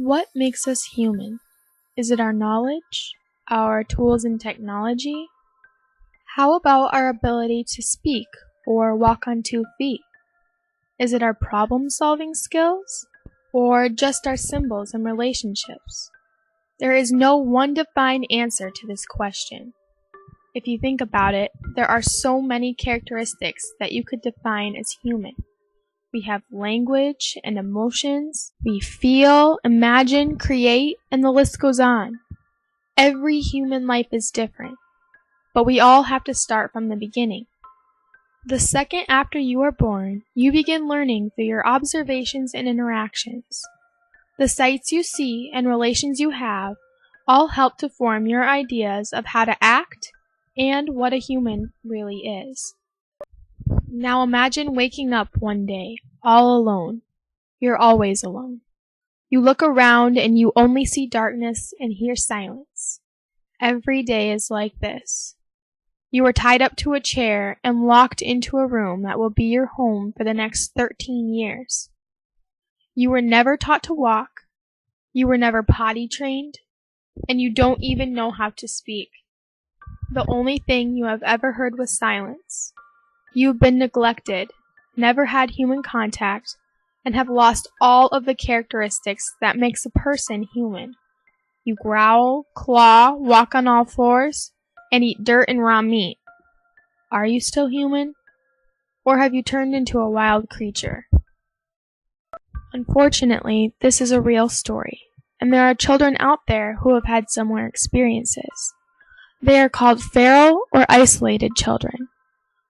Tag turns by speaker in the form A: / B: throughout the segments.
A: What makes us human? Is it our knowledge? Our tools and technology? How about our ability to speak or walk on 2 feet? Is it our problem-solving skills? Or just our symbols and relationships? There is no one defined answer to this question. If you think about it, there are so many characteristics that you could define as human. We have language and emotions. We feel, imagine, create, and the list goes on. Every human life is different, but we all have to start from the beginning. The second after you are born, you begin learning through your observations and interactions. The sights you see and relations you have all help to form your ideas of how to act and what a human really is. Now imagine waking up one day, all alone. You're always alone. You look around and you only see darkness and hear silence. Every day is like this. You are tied up to a chair and locked into a room that will be your home for the next 13 years. You were never taught to walk. You were never potty trained. And you don't even know how to speak. The only thing you have ever heard was silence. You've been neglected, never had human contact, and have lost all of the characteristics that makes a person human. You growl, claw, walk on all fours, and eat dirt and raw meat. Are you still human? Or have you turned into a wild creature? Unfortunately, this is a real story, and there are children out there who have had similar experiences. They are called feral or isolated children.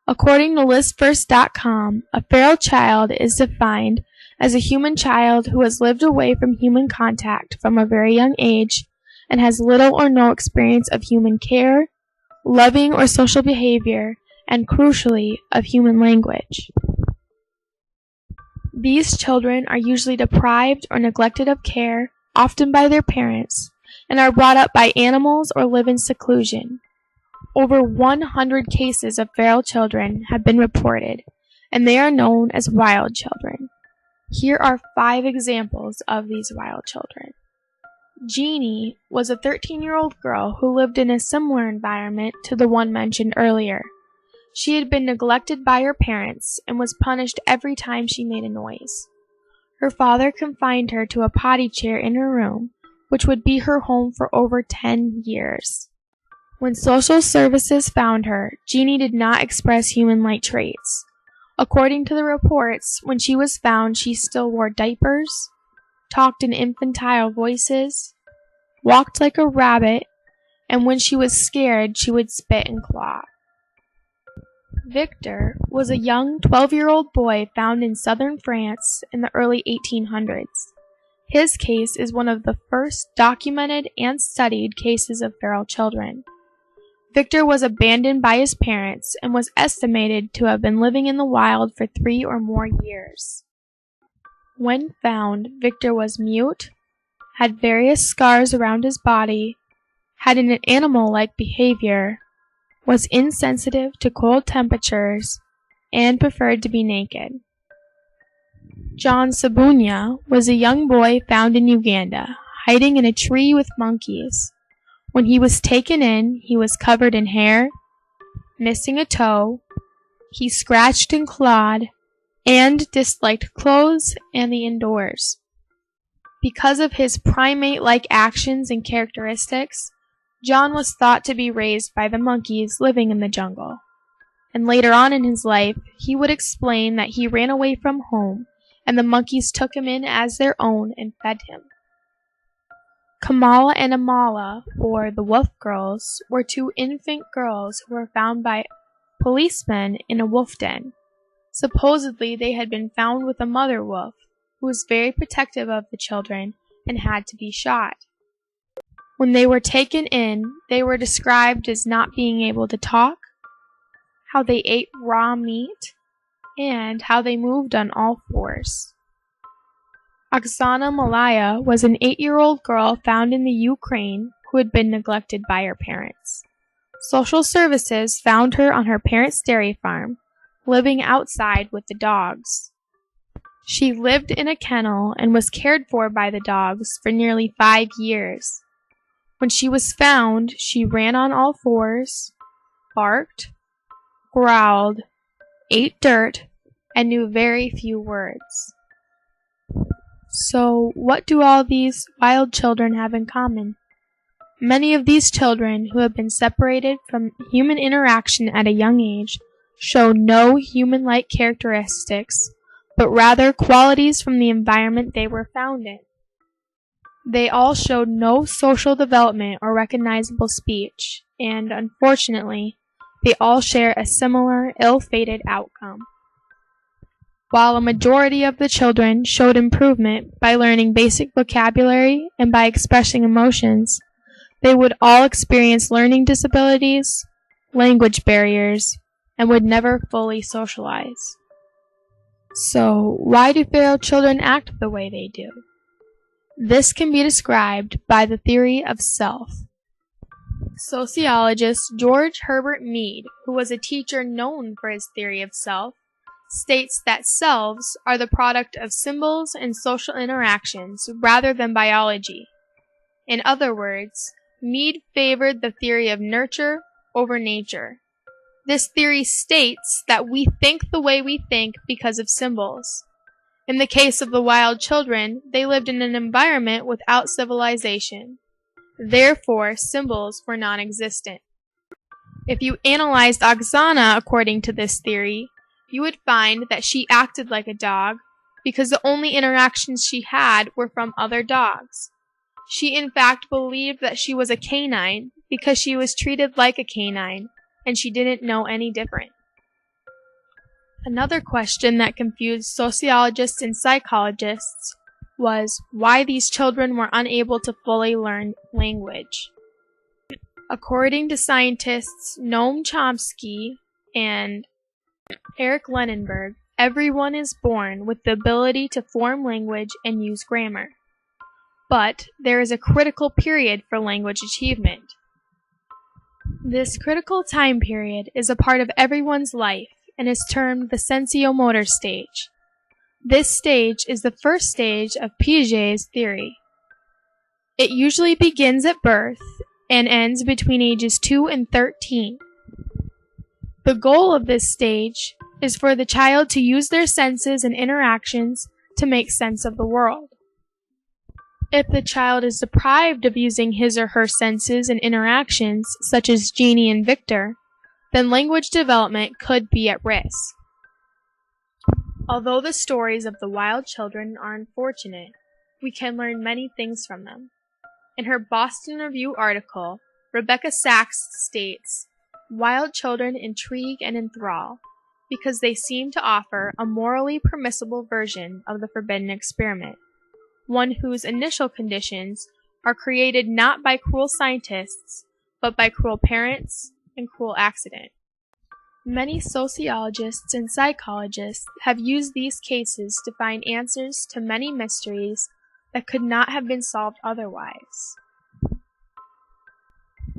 A: According to listverse.com, a feral child is defined as a human child who has lived away from human contact from a very young age and has little or no experience of human care, loving or social behavior, and crucially, of human language. These children are usually deprived or neglected of care, often by their parents, and are brought up by animals or live in seclusion. Over 100 cases of feral children have been reported, and they are known as wild children. Here are 5 examples of these wild children. Jeannie was a 13-year-old girl who lived in a similar environment to the one mentioned earlier. She had been neglected by her parents and was punished every time she made a noise. Her father confined her to a potty chair in her room, which would be her home for over 10 years. When social services found her, Jeannie did not express human-like traits. According to the reports, when she was found, she still wore diapers, talked in infantile voices, walked like a rabbit, and when she was scared, she would spit and claw. Victor was a young 12-year-old boy found in southern France in the early 1800s. His case is one of the first documented and studied cases of feral children. Victor was abandoned by his parents and was estimated to have been living in the wild for 3 or more years. When found, Victor was mute, had various scars around his body, had an animal-like behavior, was insensitive to cold temperatures, and preferred to be naked. John Sabunya was a young boy found in Uganda, hiding in a tree with monkeys. When he was taken in, he was covered in hair, missing a toe, he scratched and clawed, and disliked clothes and the indoors. Because of his primate-like actions and characteristics, John was thought to be raised by the monkeys living in the jungle. And later on in his life, he would explain that he ran away from home, and the monkeys took him in as their own and fed him. Kamala and Amala, or the Wolf Girls, were 2 infant girls who were found by policemen in a wolf den. Supposedly, they had been found with a mother wolf, who was very protective of the children and had to be shot. When they were taken in, they were described as not being able to talk, how they ate raw meat, and how they moved on all 4s. Oksana Malaya was an 8-year-old girl found in the Ukraine who had been neglected by her parents. Social services found her on her parents' dairy farm, living outside with the dogs. She lived in a kennel and was cared for by the dogs for nearly 5 years. When she was found, she ran on all fours, barked, growled, ate dirt, and knew very few words. So, what do all these wild children have in common? Many of these children who have been separated from human interaction at a young age show no human-like characteristics, but rather qualities from the environment they were found in. They all showed no social development or recognizable speech, and unfortunately, they all share a similar ill-fated outcome. While a majority of the children showed improvement by learning basic vocabulary and by expressing emotions, they would all experience learning disabilities, language barriers, and would never fully socialize. So, why do feral children act the way they do? This can be described by the theory of self. Sociologist George Herbert Mead, who was a teacher known for his theory of self, states that selves are the product of symbols and social interactions rather than biology. In other words, Mead favored the theory of nurture over nature. This theory states that we think the way we think because of symbols. In the case of the wild children, they lived in an environment without civilization. Therefore, symbols were non-existent. If you analyzed Oksana according to this theory, you would find that she acted like a dog because the only interactions she had were from other dogs. She in fact believed that she was a canine because she was treated like a canine, and she didn't know any different. Another question that confused sociologists and psychologists was why these children were unable to fully learn language. According to scientists Noam Chomsky and Eric Lenenberg, everyone is born with the ability to form language and use grammar. But there is a critical period for language achievement. This critical time period is a part of everyone's life and is termed the sensomotor stage. This stage is the first stage of Piaget's theory. It usually begins at birth and ends between ages 2 and 13. The goal of this stage is for the child to use their senses and interactions to make sense of the world. If the child is deprived of using his or her senses and interactions, such as Jeannie and Victor, then language development could be at risk. Although the stories of the wild children are unfortunate, we can learn many things from them. In her Boston Review article, Rebecca Sachs states, "Wild children intrigue and enthrall because they seem to offer a morally permissible version of the forbidden experiment, one whose initial conditions are created not by cruel scientists, but by cruel parents and cruel accident." Many sociologists and psychologists have used these cases to find answers to many mysteries that could not have been solved otherwise.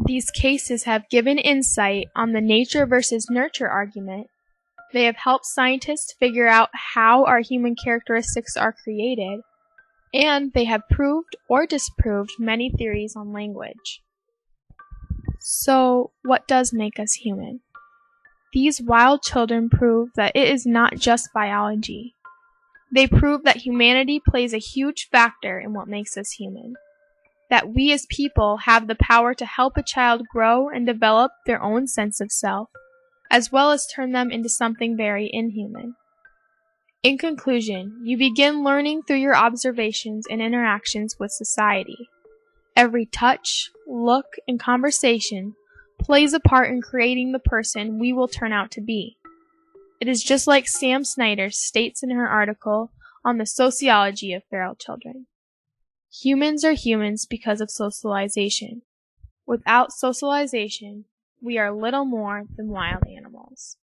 A: These cases have given insight on the nature versus nurture argument. They have helped scientists figure out how our human characteristics are created, and they have proved or disproved many theories on language. So, what does make us human? These wild children prove that it is not just biology. They prove that humanity plays a huge factor in what makes us human. That we as people have the power to help a child grow and develop their own sense of self, as well as turn them into something very inhuman. In conclusion, you begin learning through your observations and interactions with society. Every touch, look, and conversation plays a part in creating the person we will turn out to be. It is just like Sam Snyder states in her article on the sociology of feral children. Humans are humans because of socialization. Without socialization, we are little more than wild animals.